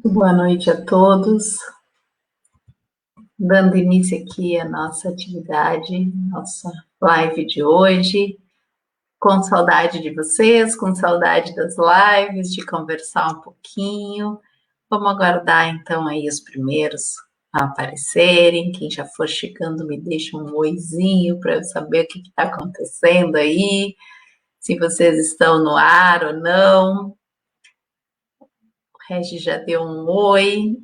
Boa noite a todos. Dando início aqui à nossa atividade, nossa live de hoje. Com saudade de vocês, com saudade das lives, de conversar um pouquinho. Vamos aguardar então aí os primeiros a aparecerem. Quem já for chegando, me deixa um oizinho para eu saber o que está acontecendo aí, se vocês estão no ar ou não. O Regis já deu um oi.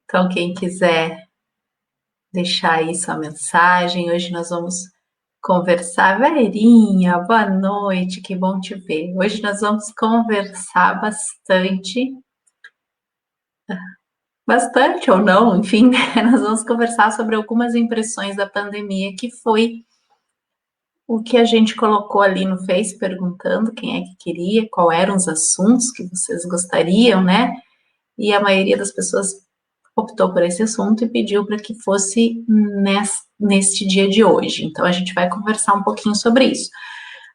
Então, quem quiser deixar aí sua mensagem. Hoje nós vamos conversar. Verinha, boa noite, que bom te ver. Hoje nós vamos conversar bastante ou não, enfim, né? Nós vamos conversar sobre algumas impressões da pandemia, que foi o que a gente colocou ali no Face, perguntando quem é que queria, quais eram os assuntos que vocês gostariam, né? E a maioria das pessoas optou por esse assunto e pediu para que fosse neste dia de hoje. Então, a gente vai conversar um pouquinho sobre isso.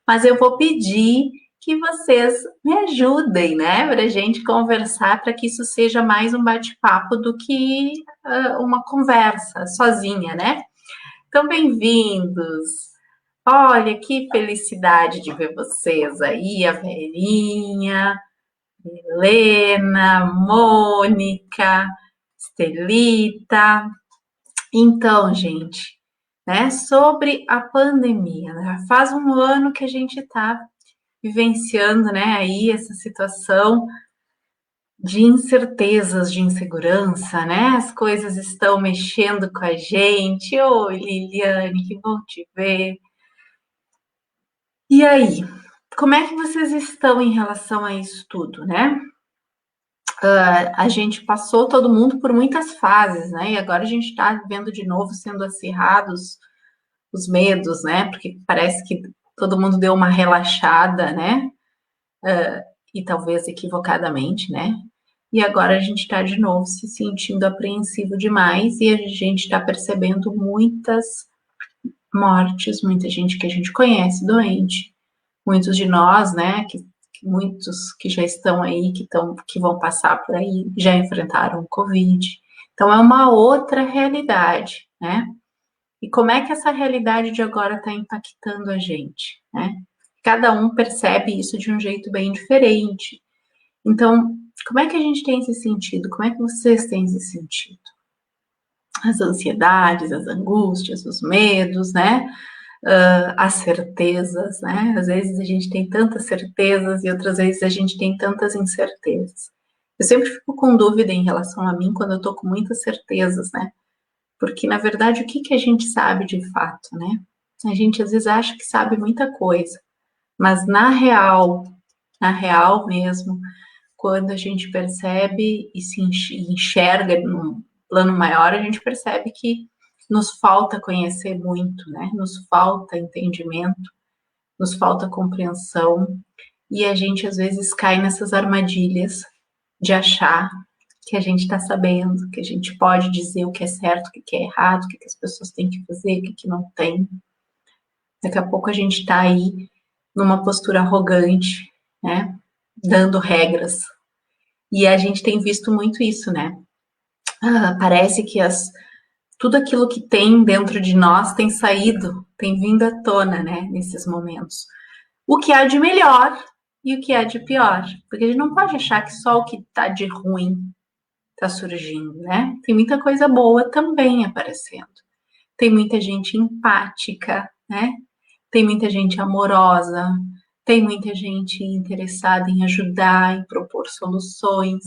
Mas eu vou pedir que vocês me ajudem, né, para a gente conversar, para que isso seja mais um bate-papo do que uma conversa sozinha, né? Então, bem-vindos. Olha, que felicidade de ver vocês aí, a Verinha, Helena, Mônica, Estelita. Então, gente, né, sobre a pandemia, né, faz um ano que a gente está vivenciando, né, aí essa situação de incertezas, de insegurança, né? As coisas estão mexendo com a gente. Oi, Liliane, que bom te ver. E aí, como é que vocês estão em relação a isso tudo, né? A gente passou todo mundo por muitas fases, né? E agora a gente está vendo de novo sendo acirrados os medos, né? Porque parece que todo mundo deu uma relaxada, né? E talvez equivocadamente, né? E agora a gente está de novo se sentindo apreensivo demais e a gente está percebendo muitas mortes, muita gente que a gente conhece doente, muitos de nós, né? Muitos que já estão aí, que vão passar por aí, já enfrentaram o Covid. Então é uma outra realidade, né? E como é que essa realidade de agora está impactando a gente, né? Cada um percebe isso de um jeito bem diferente. Então, como é que a gente tem se sentido? Como é que vocês têm se sentido? As ansiedades, as angústias, os medos, né? As certezas, né? Às vezes a gente tem tantas certezas e outras vezes a gente tem tantas incertezas. Eu sempre fico com dúvida em relação a mim quando eu tô com muitas certezas, né? Porque, na verdade, o que que a gente sabe de fato, né? A gente às vezes acha que sabe muita coisa, mas na real mesmo, quando a gente percebe e se enxerga num plano maior, a gente percebe que nos falta conhecer muito, né? Nos falta entendimento, nos falta compreensão, e a gente às vezes cai nessas armadilhas de achar que a gente está sabendo, que a gente pode dizer o que é certo, o que é errado, o que as pessoas têm que fazer, o que não tem. Daqui a pouco a gente está aí numa postura arrogante, né? Dando regras. E a gente tem visto muito isso, né? Parece que tudo aquilo que tem dentro de nós tem saído, tem vindo à tona, né? Nesses momentos. O que há de melhor e o que há de pior. Porque a gente não pode achar que só o que está de ruim está surgindo, né? Tem muita coisa boa também aparecendo. Tem muita gente empática, né? Tem muita gente amorosa, tem muita gente interessada em ajudar, em propor soluções.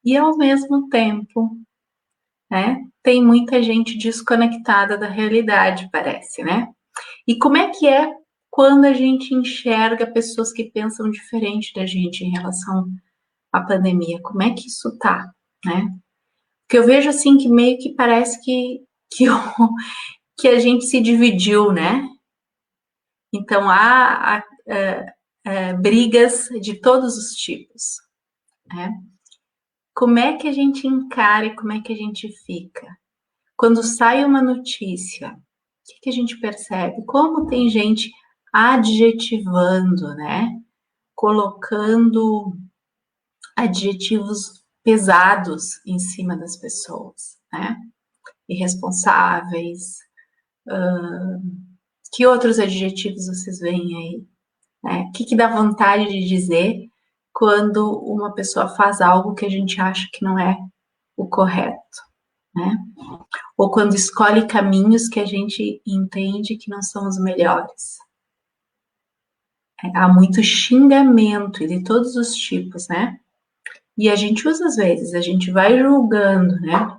E ao mesmo tempo, né, tem muita gente desconectada da realidade, parece, né? E como é quando a gente enxerga pessoas que pensam diferente da gente em relação à pandemia? Como é que isso tá, né? Porque eu vejo assim que meio que parece que, que a gente se dividiu, né? Então há brigas de todos os tipos, né? Como é que a gente encara e como é que a gente fica? Quando sai uma notícia, o que a gente percebe? Como tem gente adjetivando, né? Colocando adjetivos pesados em cima das pessoas, né? Irresponsáveis. Que outros adjetivos vocês veem aí? Né? O que dá vontade de dizer quando uma pessoa faz algo que a gente acha que não é o correto, né? Ou quando escolhe caminhos que a gente entende que não são os melhores. Há muito xingamento e de todos os tipos, né? E a gente usa às vezes, a gente vai julgando, né?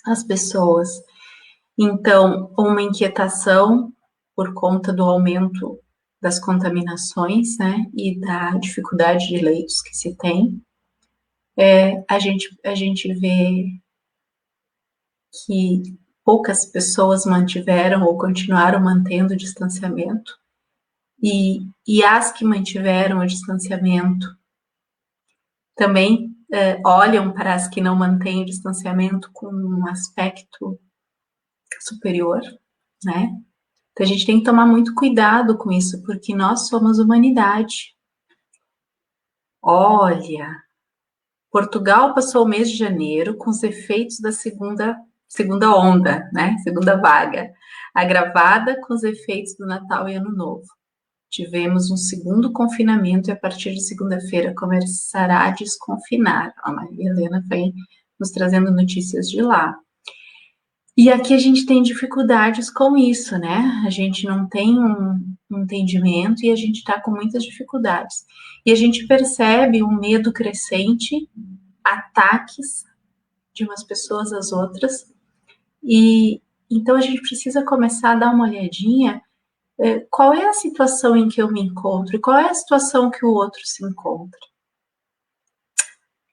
As pessoas. Então, uma inquietação por conta do aumento das contaminações, né? E da dificuldade de leitos que se tem. A gente vê que poucas pessoas mantiveram ou continuaram mantendo o distanciamento. E as que mantiveram o distanciamento também olham para as que não mantêm o distanciamento com um aspecto superior, né? Então a gente tem que tomar muito cuidado com isso, porque nós somos humanidade. Olha, Portugal passou o mês de janeiro com os efeitos da segunda onda, né? Segunda vaga, agravada com os efeitos do Natal e Ano Novo. Tivemos um segundo confinamento e a partir de segunda-feira começará a desconfinar. A Maria Helena vem nos trazendo notícias de lá. E aqui a gente tem dificuldades com isso, né? A gente não tem um entendimento e a gente está com muitas dificuldades. E a gente percebe um medo crescente, ataques de umas pessoas às outras. E então a gente precisa começar a dar uma olhadinha. Qual é a situação em que eu me encontro e qual é a situação que o outro se encontra?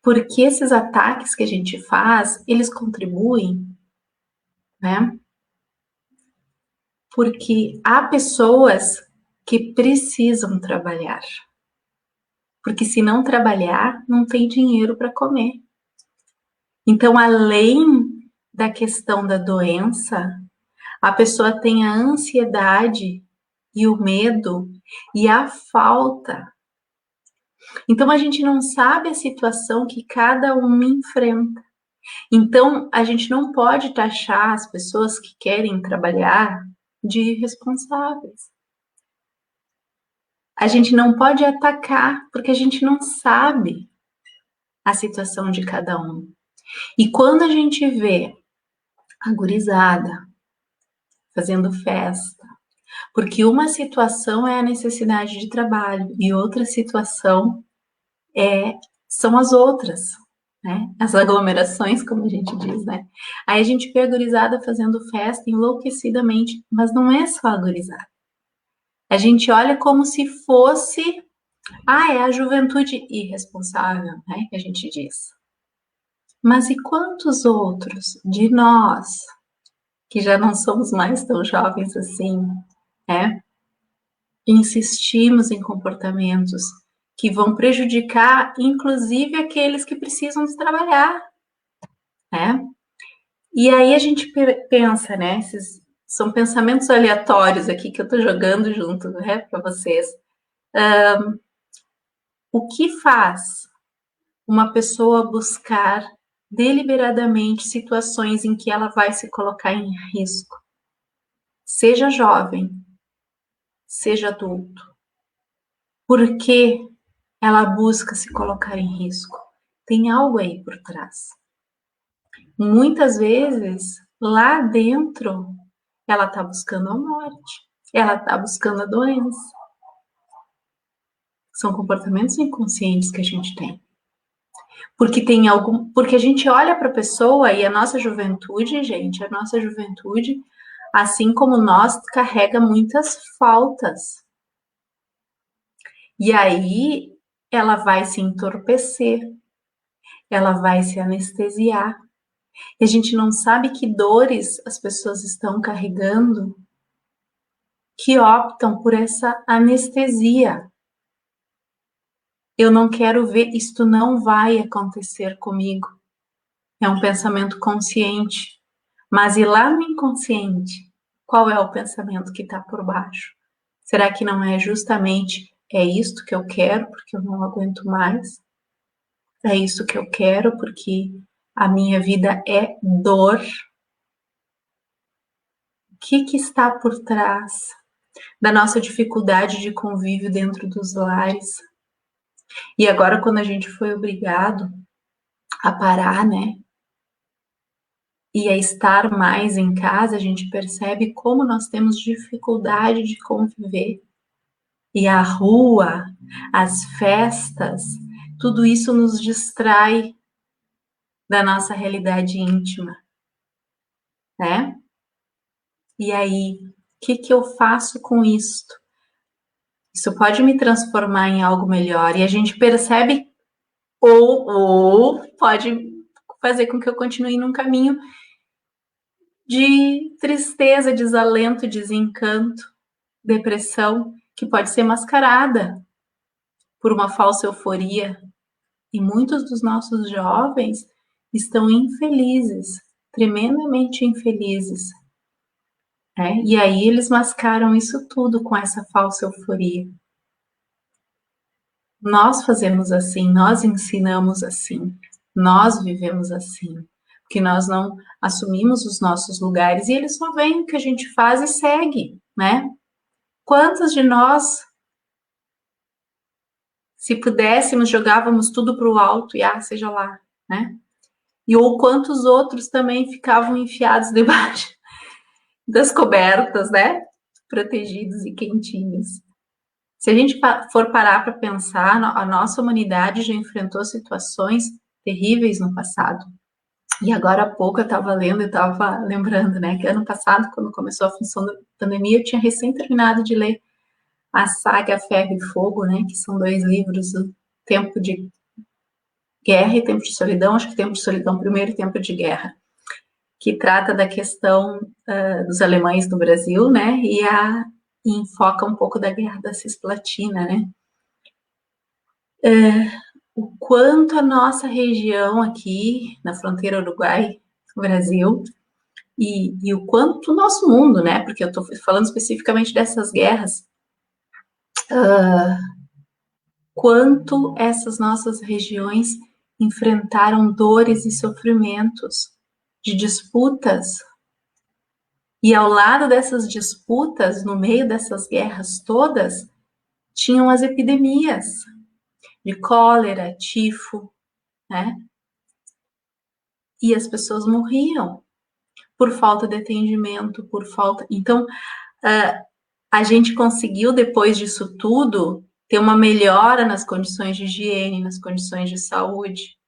Porque esses ataques que a gente faz, eles contribuem, né? Porque há pessoas que precisam trabalhar. Porque se não trabalhar, não tem dinheiro para comer. Então, além da questão da doença, a pessoa tem a ansiedade e o medo e a falta. Então, a gente não sabe a situação que cada um enfrenta. Então, a gente não pode taxar as pessoas que querem trabalhar de irresponsáveis. A gente não pode atacar, porque a gente não sabe a situação de cada um. E quando a gente vê a gurizada fazendo festa, porque uma situação é a necessidade de trabalho e outra situação são as outras, né? As aglomerações, como a gente diz, né? Aí a gente vê a gurizada fazendo festa enlouquecidamente, mas não é só a gurizada. A gente olha como se fosse, é a juventude irresponsável, né? Que a gente diz. Mas e quantos outros de nós, que já não somos mais tão jovens assim, né? Insistimos em comportamentos que vão prejudicar, inclusive, aqueles que precisam de trabalhar, né? E aí a gente pensa, né? Esses são pensamentos aleatórios aqui que eu tô jogando junto, né, para vocês. O que faz uma pessoa buscar deliberadamente situações em que ela vai se colocar em risco? Seja jovem, seja adulto. Por que ela busca se colocar em risco? Tem algo aí por trás. Muitas vezes, lá dentro, ela está buscando a morte, ela está buscando a doença. São comportamentos inconscientes que a gente tem. Porque a gente olha para a pessoa e a nossa juventude, gente, a nossa juventude, assim como nós, carrega muitas faltas. E aí ela vai se entorpecer, ela vai se anestesiar. E a gente não sabe que dores as pessoas estão carregando que optam por essa anestesia. Eu não quero ver, isto não vai acontecer comigo. É um pensamento consciente. Mas e lá no inconsciente, qual é o pensamento que está por baixo? Será que não é justamente isto que eu quero porque eu não aguento mais? É isso que eu quero, porque a minha vida é dor. O que está por trás da nossa dificuldade de convívio dentro dos lares? E agora, quando a gente foi obrigado a parar, né? E a estar mais em casa, a gente percebe como nós temos dificuldade de conviver. E a rua, as festas, tudo isso nos distrai da nossa realidade íntima, né? E aí, o que eu faço com isto? Isso pode me transformar em algo melhor. E a gente percebe, ou pode fazer com que eu continue num caminho de tristeza, desalento, desencanto, depressão, que pode ser mascarada por uma falsa euforia. E muitos dos nossos jovens estão infelizes, tremendamente infelizes. Né? E aí eles mascaram isso tudo com essa falsa euforia. Nós fazemos assim, nós ensinamos assim, nós vivemos assim, porque nós não assumimos os nossos lugares e eles só veem o que a gente faz e segue, né? Quantos de nós, se pudéssemos, jogávamos tudo para o alto e seja lá, né? E ou quantos outros também ficavam enfiados debaixo das cobertas, né? Protegidos e quentinhos. Se a gente for parar para pensar, a nossa humanidade já enfrentou situações terríveis no passado. E agora há pouco eu estava lendo e estava lembrando, né, que ano passado, quando começou a função da pandemia, eu tinha recém terminado de ler a saga Ferro e Fogo, né, que são 2 livros, o Tempo de Guerra e Tempo de Solidão, acho que Tempo de Solidão primeiro e Tempo de Guerra, que trata da questão dos alemães no Brasil, né, e enfoca um pouco da Guerra da Cisplatina, né. O quanto a nossa região aqui, na fronteira Uruguai-Brasil, e o quanto o nosso mundo, né? Porque eu estou falando especificamente dessas guerras, quanto essas nossas regiões enfrentaram dores e sofrimentos de disputas. E ao lado dessas disputas, no meio dessas guerras todas, tinham as epidemias de cólera, tifo, né? E as pessoas morriam por falta de atendimento, por falta. Então, a gente conseguiu, depois disso tudo, ter uma melhora nas condições de higiene, nas condições de saúde.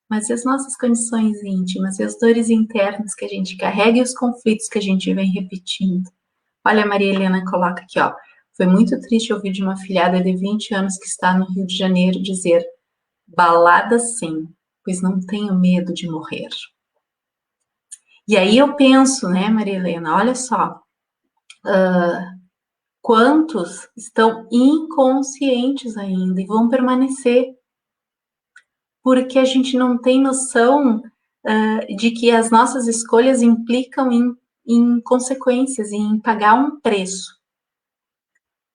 Mas e as nossas condições íntimas, e as dores internas que a gente carrega e os conflitos que a gente vem repetindo? Olha, a Maria Helena coloca aqui, ó. Foi muito triste ouvir de uma afilhada de 20 anos que está no Rio de Janeiro dizer: balada sim, pois não tenho medo de morrer. E aí eu penso, né, Maria Helena, olha só, quantos estão inconscientes ainda e vão permanecer, porque a gente não tem noção de que as nossas escolhas implicam em consequências, em pagar um preço.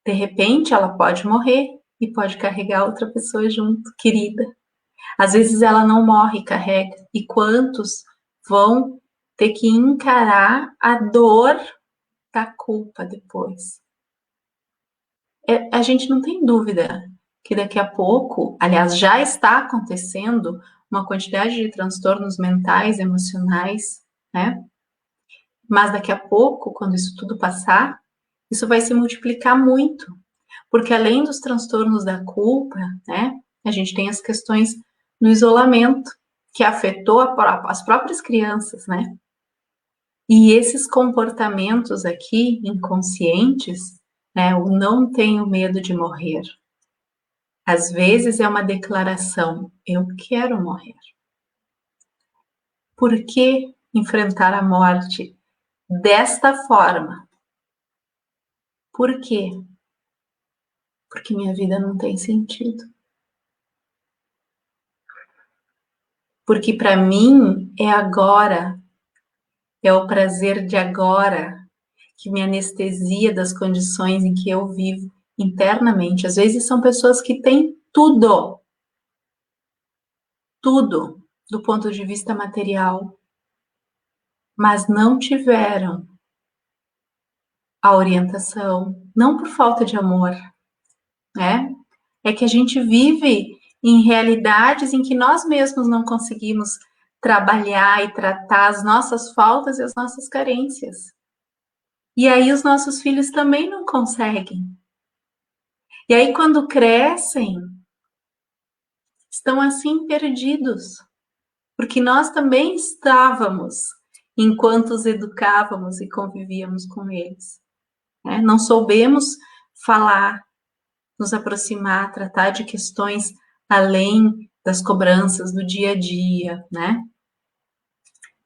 De repente, ela pode morrer e pode carregar outra pessoa junto, querida. Às vezes ela não morre e carrega. E quantos vão ter que encarar a dor da culpa depois? A gente não tem dúvida que daqui a pouco, aliás, já está acontecendo uma quantidade de transtornos mentais, emocionais, né? Mas daqui a pouco, quando isso tudo passar, isso vai se multiplicar muito, porque além dos transtornos da culpa, né, a gente tem as questões do isolamento, que afetou as próprias crianças, né? E esses comportamentos aqui, inconscientes, né, o não tenho medo de morrer, às vezes é uma declaração: eu quero morrer. Por que enfrentar a morte desta forma? Por quê? Porque minha vida não tem sentido. Porque para mim é agora, é o prazer de agora que me anestesia das condições em que eu vivo internamente. Às vezes são pessoas que têm tudo, tudo do ponto de vista material, mas não tiveram a orientação, não por falta de amor, né? É que a gente vive em realidades em que nós mesmos não conseguimos trabalhar e tratar as nossas faltas e as nossas carências. E aí os nossos filhos também não conseguem. E aí quando crescem, estão assim perdidos, porque nós também estávamos enquanto os educávamos e convivíamos com eles, né? Não soubemos falar, nos aproximar, tratar de questões além das cobranças do dia a dia, né?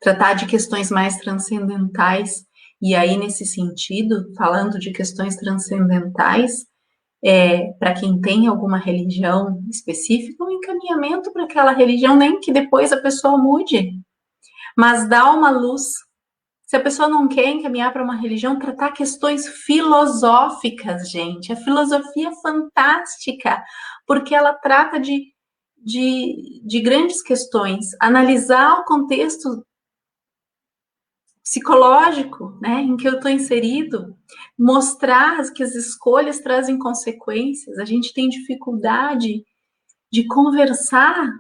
Tratar de questões mais transcendentais. E aí, nesse sentido, falando de questões transcendentais, para quem tem alguma religião específica, um encaminhamento para aquela religião, nem que depois a pessoa mude, mas dá uma luz. Se a pessoa não quer encaminhar para uma religião, tratar questões filosóficas, gente. A filosofia é fantástica, porque ela trata de grandes questões, analisar o contexto psicológico, né, em que eu estou inserido, mostrar que as escolhas trazem consequências. A gente tem dificuldade de conversar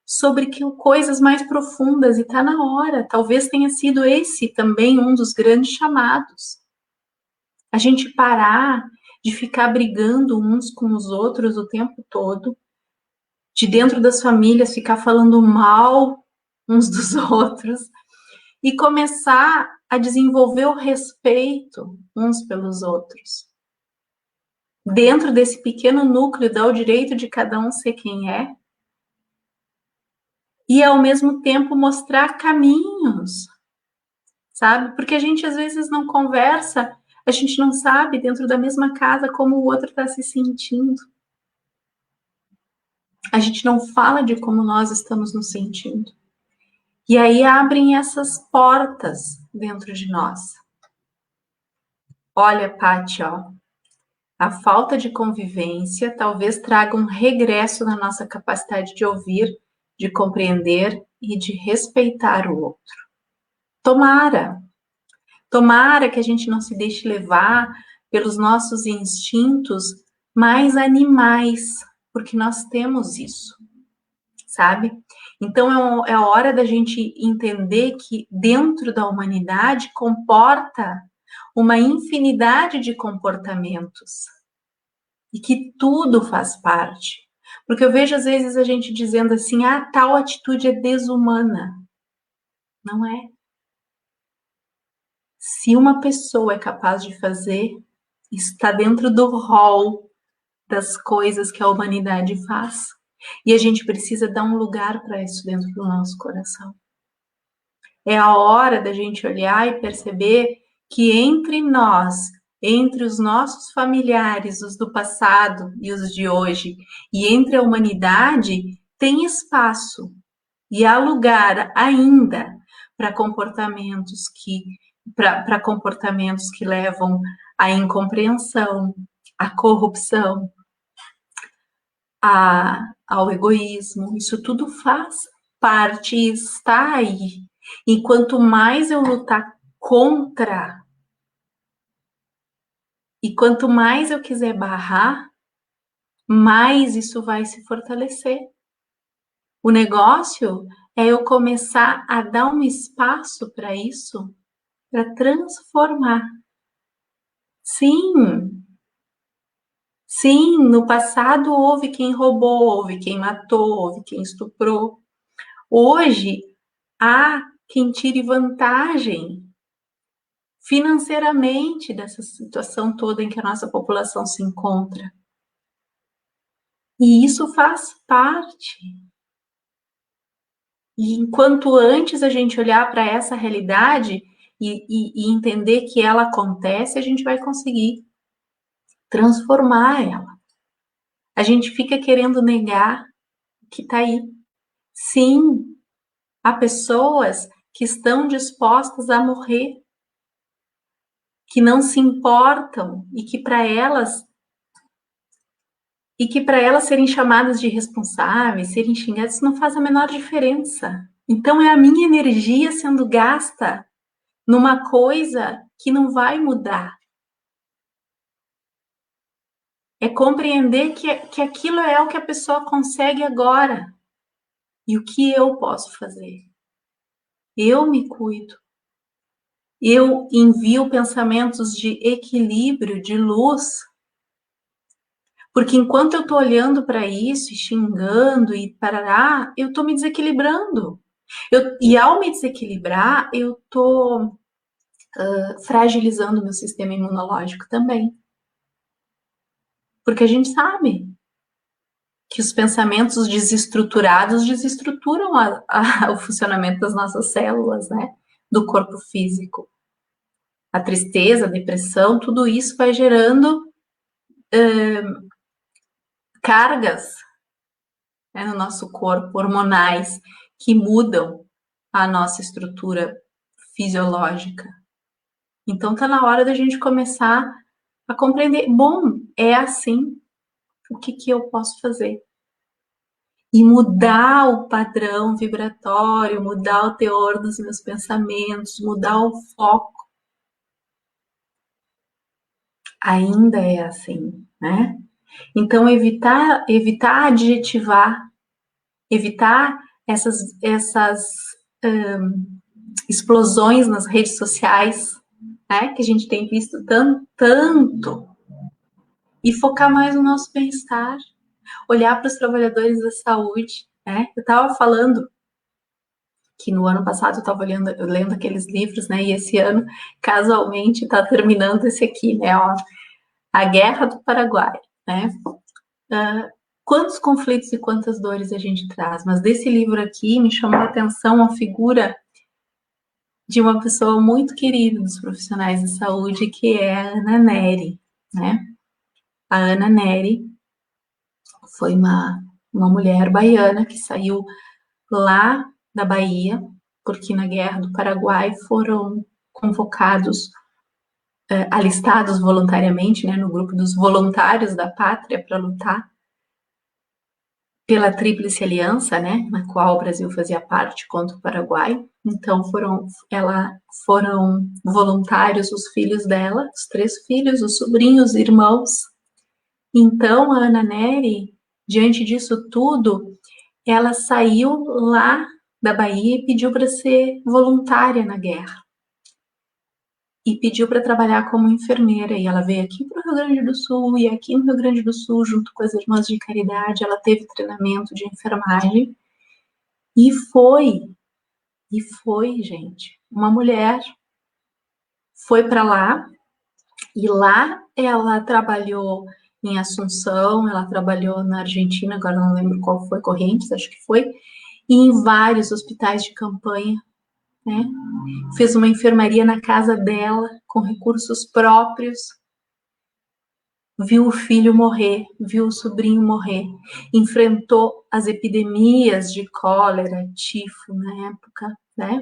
sobre coisas mais profundas e está na hora. Talvez tenha sido esse também um dos grandes chamados. A gente parar de ficar brigando uns com os outros o tempo todo, de dentro das famílias ficar falando mal uns dos outros e começar a desenvolver o respeito uns pelos outros. Dentro desse pequeno núcleo, dar o direito de cada um ser quem é, e ao mesmo tempo mostrar caminhos, sabe? Porque a gente às vezes não conversa, a gente não sabe dentro da mesma casa como o outro está se sentindo. A gente não fala de como nós estamos nos sentindo. E aí abrem essas portas dentro de nós. Olha, Paty, ó, a falta de convivência talvez traga um regresso na nossa capacidade de ouvir, de compreender e de respeitar o outro. Tomara que a gente não se deixe levar pelos nossos instintos mais animais, porque nós temos isso, sabe? Então é a hora da gente entender que dentro da humanidade comporta uma infinidade de comportamentos e que tudo faz parte. Porque eu vejo às vezes a gente dizendo assim, tal atitude é desumana. Não é. Se uma pessoa é capaz de fazer, está dentro do rol das coisas que a humanidade faz. E a gente precisa dar um lugar para isso dentro do nosso coração. É a hora da gente olhar e perceber que entre nós, entre os nossos familiares, os do passado e os de hoje, e entre a humanidade, tem espaço e há lugar ainda para comportamentos que levam à incompreensão, à corrupção, ao egoísmo. Isso tudo faz parte e está aí. E quanto mais eu lutar contra, e quanto mais eu quiser barrar, mais isso vai se fortalecer. O negócio é eu começar a dar um espaço para isso, para transformar. Sim, no passado houve quem roubou, houve quem matou, houve quem estuprou. Hoje há quem tire vantagem financeiramente dessa situação toda em que a nossa população se encontra. E isso faz parte. E enquanto antes a gente olhar para essa realidade e entender que ela acontece, a gente vai conseguir transformar ela. A gente fica querendo negar que está aí. Sim, há pessoas que estão dispostas a morrer, que não se importam e que para elas e que para elas serem chamadas de irresponsáveis, serem xingadas, isso não faz a menor diferença. Então é a minha energia sendo gasta numa coisa que não vai mudar. É compreender que aquilo é o que a pessoa consegue agora e o que eu posso fazer. Eu me cuido. Eu envio pensamentos de equilíbrio, de luz, porque enquanto eu estou olhando para isso e xingando e parará, eu estou me desequilibrando. E ao me desequilibrar, eu estou fragilizando o meu sistema imunológico também. Porque a gente sabe que os pensamentos desestruturados desestruturam o funcionamento das nossas células, né? Do corpo físico. A tristeza, a depressão, tudo isso vai gerando cargas, né, no nosso corpo, hormonais, que mudam a nossa estrutura fisiológica. Então tá na hora da gente começar a compreender, bom, é assim, o que eu posso fazer? E mudar o padrão vibratório, mudar o teor dos meus pensamentos, mudar o foco. Ainda é assim, né? Então evitar adjetivar, evitar essas explosões nas redes sociais, né? Que a gente tem visto tanto, e focar mais no nosso bem-estar, olhar para os trabalhadores da saúde, né? Eu estava falando que no ano passado eu estava lendo aqueles livros, né? E esse ano, casualmente, está terminando esse aqui, né? Ó, A Guerra do Paraguai, né? Quantos conflitos e quantas dores a gente traz, mas desse livro aqui me chamou a atenção a figura de uma pessoa muito querida dos profissionais de saúde, que é a Ana Neri, né? A Ana Neri foi uma mulher baiana que saiu lá da Bahia, porque na Guerra do Paraguai foram convocados, alistados voluntariamente, né, no grupo dos voluntários da pátria para lutar pela Tríplice Aliança, né, na qual o Brasil fazia parte contra o Paraguai. Então foram voluntários os filhos dela, os 3 filhos, os sobrinhos, os irmãos. Então a Ana Neri, diante disso tudo, ela saiu lá da Bahia e pediu para ser voluntária na guerra. E pediu para trabalhar como enfermeira. E ela veio aqui para o Rio Grande do Sul, e aqui no Rio Grande do Sul, junto com as Irmãs de Caridade, ela teve treinamento de enfermagem. E foi, gente. Uma mulher foi para lá, e lá ela trabalhou em Assunção, ela trabalhou na Argentina, agora não lembro qual foi, Correntes, acho que foi, e em vários hospitais de campanha, né? Fez uma enfermaria na casa dela, com recursos próprios, viu o filho morrer, viu o sobrinho morrer, enfrentou as epidemias de cólera, tifo na época, né?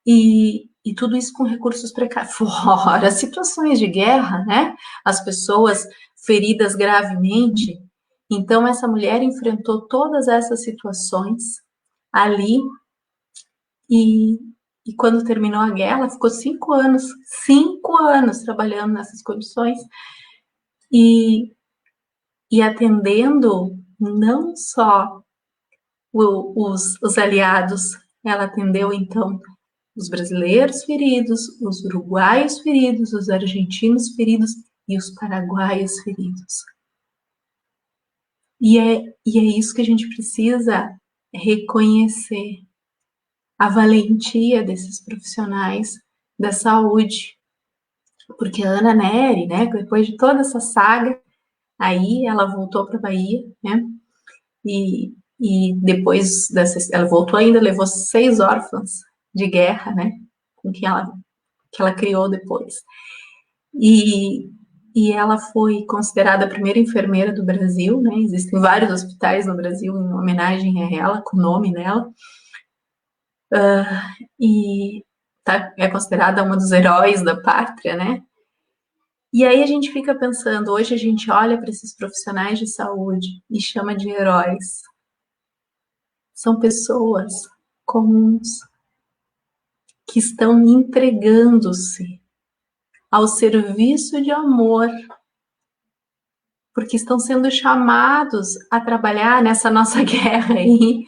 E tudo isso com recursos precários, fora situações de guerra, né? As pessoas feridas gravemente. Então, essa mulher enfrentou todas essas situações ali e, e quando terminou a guerra, ela ficou 5 anos trabalhando nessas condições e, e atendendo não só os aliados, ela atendeu então os brasileiros feridos, os uruguaios feridos, os argentinos feridos e os paraguaios feridos. E é isso que a gente precisa reconhecer, a valentia desses profissionais da saúde. Porque a Ana Neri, né, depois de toda essa saga, aí ela voltou para a Bahia, né, e depois ela voltou ainda, levou 6 órfãos de guerra, né, com que ela criou depois. E ela foi considerada a primeira enfermeira do Brasil, né, existem vários hospitais no Brasil em homenagem a ela, com o nome dela, e é considerada uma dos heróis da pátria, né, E aí a gente fica pensando, hoje a gente olha para esses profissionais de saúde e chama de heróis. São pessoas comuns que estão entregando-se ao serviço de amor, porque estão sendo chamados a trabalhar nessa nossa guerra aí.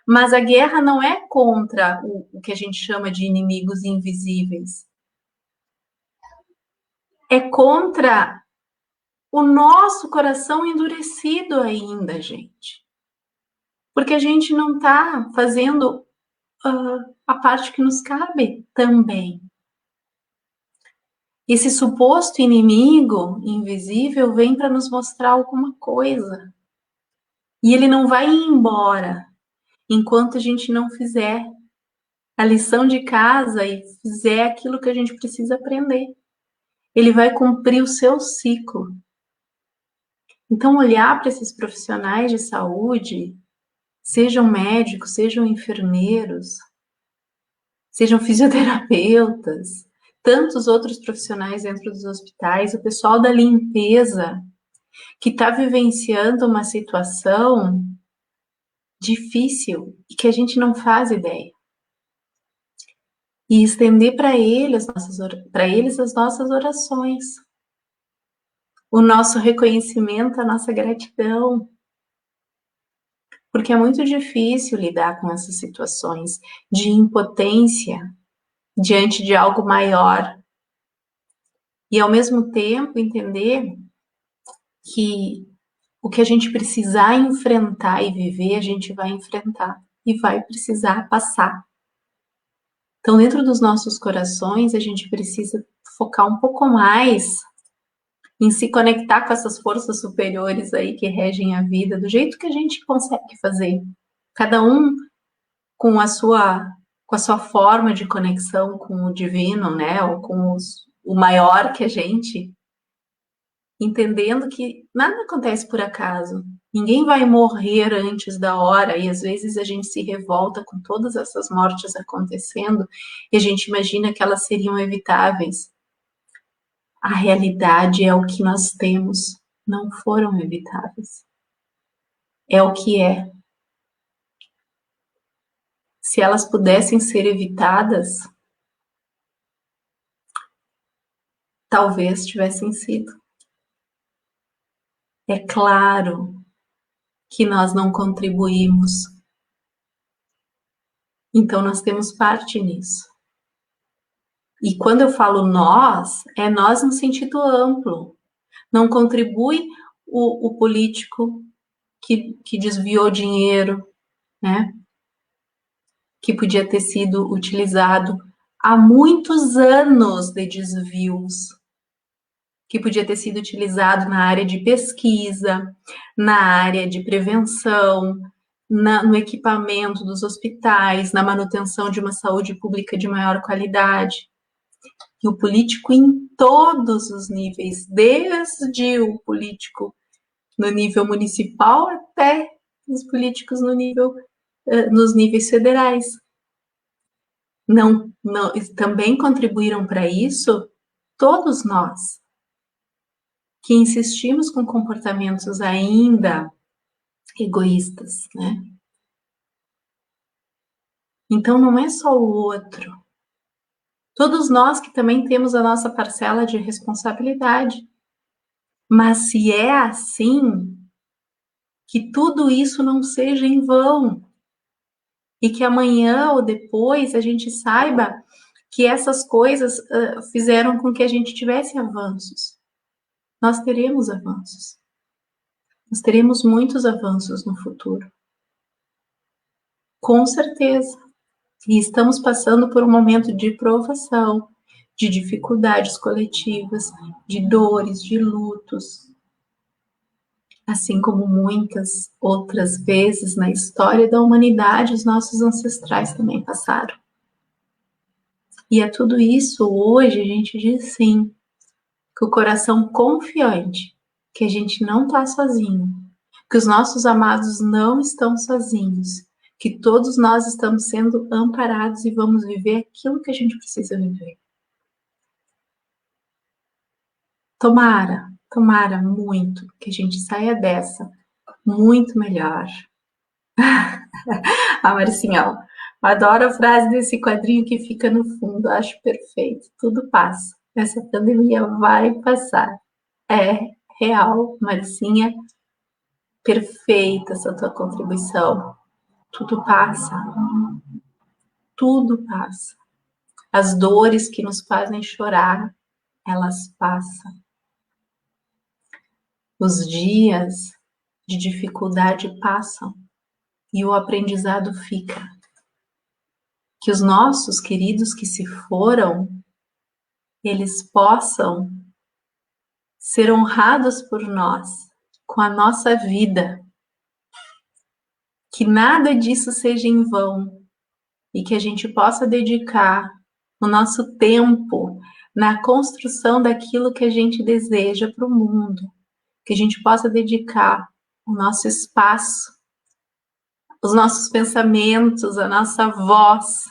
Mas a guerra não é contra o que a gente chama de inimigos invisíveis. É contra o nosso coração endurecido ainda, gente. Porque a gente não está fazendo a parte que nos cabe também. Esse suposto inimigo invisível vem para nos mostrar alguma coisa. E ele não vai embora enquanto a gente não fizer a lição de casa e fizer aquilo que a gente precisa aprender. Ele vai cumprir o seu ciclo. Então, olhar para esses profissionais de saúde, sejam médicos, sejam enfermeiros, sejam fisioterapeutas, tantos outros profissionais dentro dos hospitais, o pessoal da limpeza, que está vivenciando uma situação difícil e que a gente não faz ideia. E estender para eles as nossas orações, o nosso reconhecimento, a nossa gratidão. Porque é muito difícil lidar com essas situações de impotência diante de algo maior. E, ao mesmo tempo, entender que o que a gente precisar enfrentar e viver, a gente vai enfrentar e vai precisar passar. Então, dentro dos nossos corações, a gente precisa focar um pouco mais em se conectar com essas forças superiores aí que regem a vida, do jeito que a gente consegue fazer. Cada um com a sua forma de conexão com o divino, né, ou com o maior que a gente, entendendo que nada acontece por acaso. Ninguém vai morrer antes da hora, e às vezes a gente se revolta com todas essas mortes acontecendo e a gente imagina que elas seriam evitáveis. A realidade é o que nós temos, não foram evitáveis. É o que é. Se elas pudessem ser evitadas, talvez tivessem sido. É claro que nós não contribuímos, então nós temos parte nisso. E quando eu falo nós, é nós no sentido amplo. Não contribui o político que desviou dinheiro, né? Que podia ter sido utilizado há muitos anos de desvios, que podia ter sido utilizado na área de pesquisa, na área de prevenção, no equipamento dos hospitais, na manutenção de uma saúde pública de maior qualidade. E o político em todos os níveis, desde o político no nível municipal até os políticos nos níveis federais. Não, também contribuíram para isso todos nós, que insistimos com comportamentos ainda egoístas, né? Então não é só o outro. Todos nós que também temos a nossa parcela de responsabilidade. Mas se é assim, que tudo isso não seja em vão. E que amanhã ou depois a gente saiba que essas coisas fizeram com que a gente tivesse avanços. Nós teremos avanços. Nós teremos muitos avanços no futuro. Com certeza. E estamos passando por um momento de provação, de dificuldades coletivas, de dores, de lutos. Assim como muitas outras vezes na história da humanidade, os nossos ancestrais também passaram. E a tudo isso, hoje, a gente diz sim, que o coração confiante, que a gente não está sozinho, que os nossos amados não estão sozinhos, que todos nós estamos sendo amparados e vamos viver aquilo que a gente precisa viver. tomara muito que a gente saia dessa muito melhor. A Marcinha, ó, adoro a frase desse quadrinho que fica no fundo, acho perfeito. Tudo passa. Essa pandemia vai passar. É real, Marcinha. Perfeita essa tua contribuição. Tudo passa. Tudo passa. As dores que nos fazem chorar, elas passam. Os dias de dificuldade passam e o aprendizado fica. Que os nossos queridos que se foram, eles possam ser honrados por nós com a nossa vida. Que nada disso seja em vão e que a gente possa dedicar o nosso tempo na construção daquilo que a gente deseja para o mundo. Que a gente possa dedicar o nosso espaço, os nossos pensamentos, a nossa voz,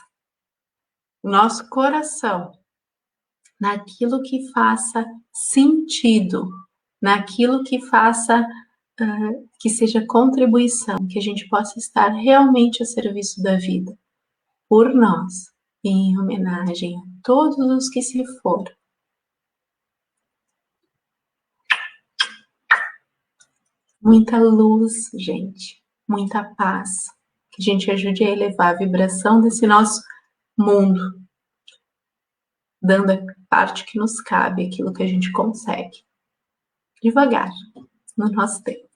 o nosso coração naquilo que faça sentido, naquilo que faça que seja contribuição, que a gente possa estar realmente a serviço da vida, por nós, em homenagem a todos os que se foram. Muita luz, gente, muita paz, que a gente ajude a elevar a vibração desse nosso mundo, dando a parte que nos cabe, aquilo que a gente consegue, devagar, no nosso tempo.